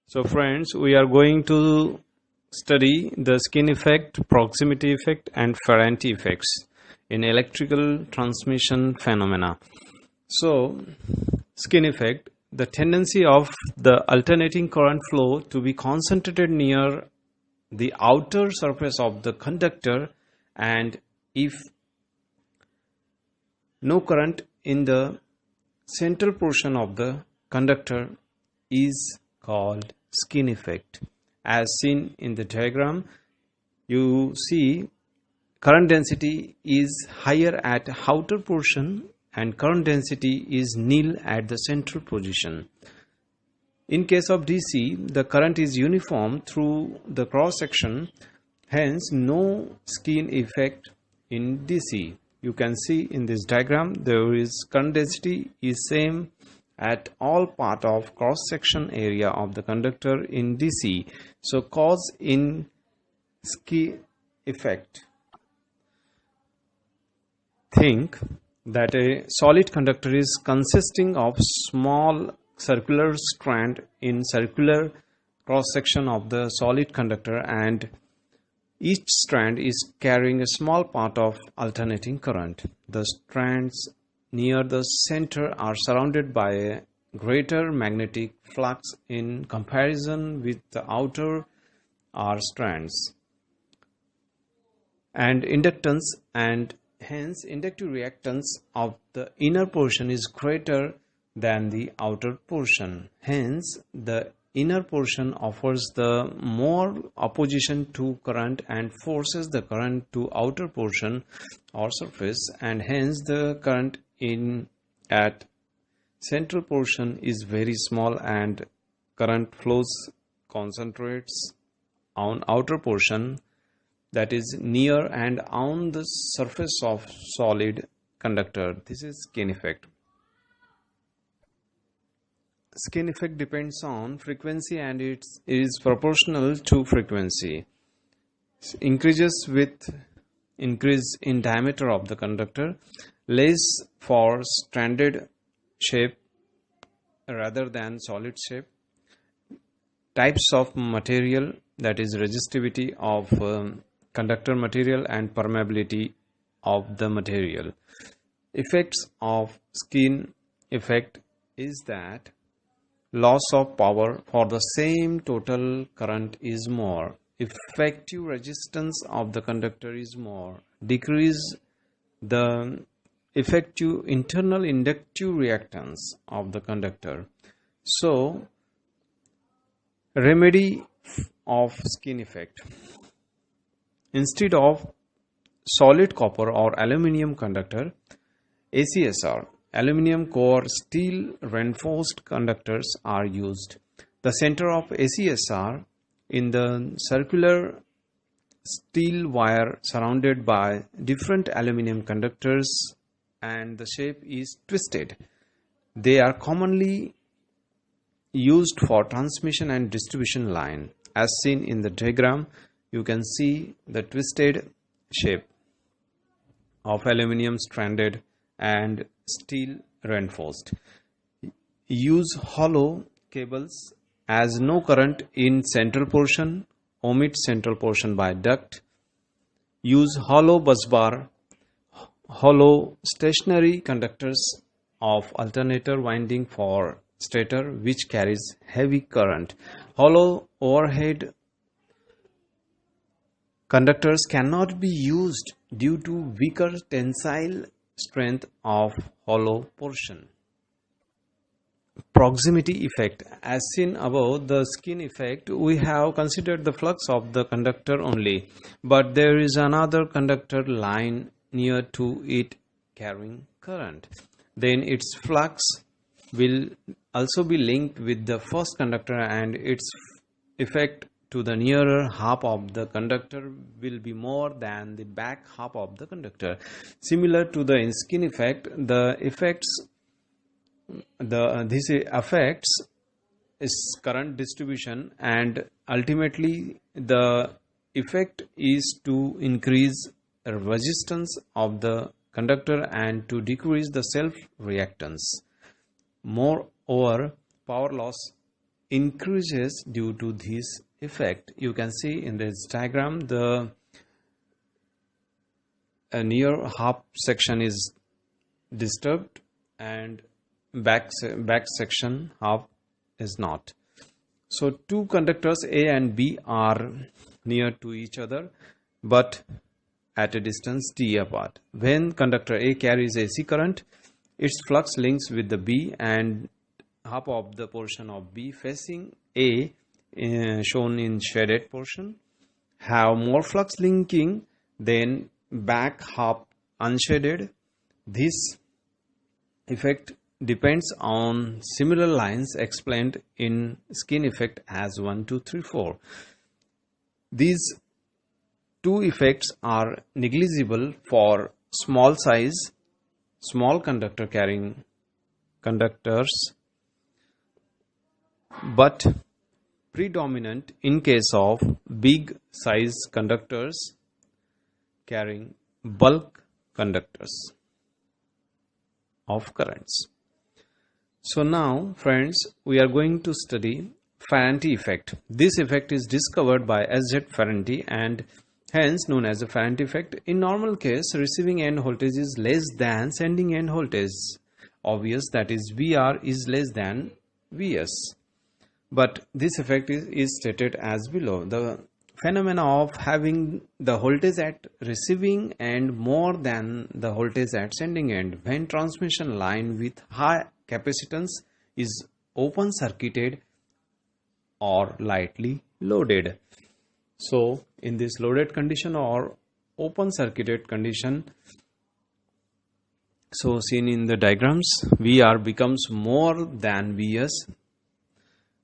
So friends, we are going to study the skin effect, proximity effect and Ferranti effects in electrical transmission phenomena. So, skin effect, the tendency of the alternating current flow to be concentrated near the outer surface of the conductor, and if no current in the central portion of the conductor is called skin effect. As seen in the diagram, you see current density is higher at outer portion and current density is nil at the central position. In case of DC, the current is uniform through the cross section, hence no skin effect in DC. You can see in this diagram there is current density is same at all part of cross section area of the conductor in DC. So cause in skin effect. Think that a solid conductor is consisting of small circular strand in circular cross section of the solid conductor, and each strand is carrying a small part of alternating current. The strands near the center are surrounded by a greater magnetic flux in comparison with the outer are strands and inductance, and hence inductive reactance of the inner portion is greater than the outer portion. Hence the inner portion offers the more opposition to current and forces the current to outer portion or surface, and hence the current in at central portion is very small and current flows concentrates on outer portion, that is near and on the surface of solid conductor. This is skin effect. Skin effect depends on frequency and it is proportional to frequency. Increases with increase in diameter of the conductor, less for stranded shape rather than solid shape. Types of material, that is resistivity of conductor material and permeability of the material. Effects of skin effect is that loss of power for the same total current is more, effective resistance of the conductor is more, decrease the effective internal inductive reactance of the conductor. So remedy of skin effect: instead of solid copper or aluminum conductor, ACSR, aluminum core steel reinforced conductors are used. The center of ACSR in the circular steel wire surrounded by different aluminum conductors, and the shape is twisted. They are commonly used for transmission and distribution line. As seen in the diagram, you can see the twisted shape of aluminum stranded and steel reinforced. Use hollow cables as no current in central portion, omit central portion by duct. Use hollow busbar, hollow stationary conductors of alternator winding for stator which carries heavy current. Hollow overhead conductors cannot be used due to weaker tensile strength of hollow portion. Proximity effect. As seen above, the skin effect, we have considered the flux of the conductor only, but there is another conductor line near to it carrying current. Then its flux will also be linked with the first conductor, and its effect to the nearer half of the conductor will be more than the back half of the conductor. Similar to the skin effect, this affects is current distribution, and ultimately the effect is to increase resistance of the conductor and to decrease the self reactance. Moreover, power loss increases due to this effect. You can see in this diagram the near half section is disturbed and back section half is not. So two conductors A and B are near to each other but at a distance d apart. When conductor A carries AC current, its flux links with the B, and half of the portion of B facing A, shown in shaded portion, have more flux linking than back half unshaded. This effect depends on similar lines explained in skin effect as 1, 2, 3, 4. These two effects are negligible for small conductor carrying conductors, but predominant in case of big size conductors carrying bulk conductors of currents. So now, friends, we are going to study Ferranti effect. This effect is discovered by S.Z. Ferranti and hence known as the Ferranti effect. In normal case, receiving end voltage is less than sending end voltage. Obvious, that is VR is less than Vs. But this effect is stated as below. The phenomena of having the voltage at receiving end more than the voltage at sending end when transmission line with high capacitance is open circuited or lightly loaded. So in this loaded condition or open circuited condition, so seen in the diagrams, VR becomes more than Vs.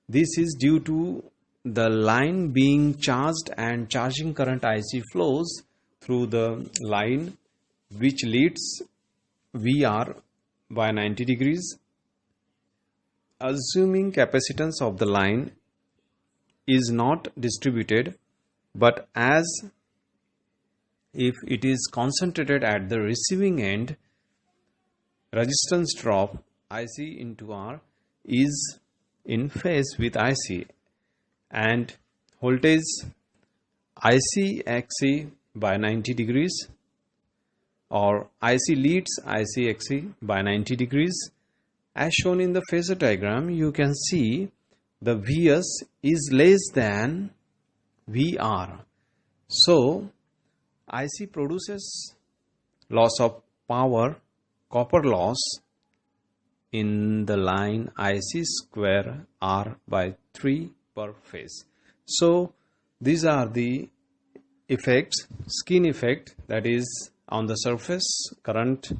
This is due to the line being charged and charging current IC flows through the line, which leads VR by 90 degrees. Assuming capacitance of the line is not distributed, but as if it is concentrated at the receiving end, resistance drop IC into R is in phase with IC, and voltage IC XC by 90 degrees or IC leads IC XC by 90 degrees. As shown in the phasor diagram, you can see the Vs is less than VR. So IC produces loss of power, copper loss in the line IC square R by 3 per phase. So these are the effects: skin effect, that is on the surface, current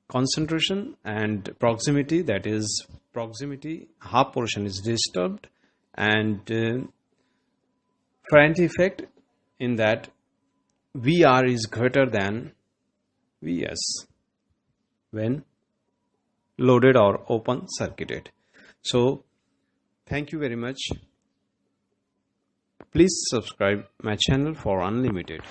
concentration, and proximity, that is proximity half portion is disturbed, and Ferranti effect in that VR is greater than Vs when loaded or open circuited. So thank you very much. Please subscribe my channel for unlimited.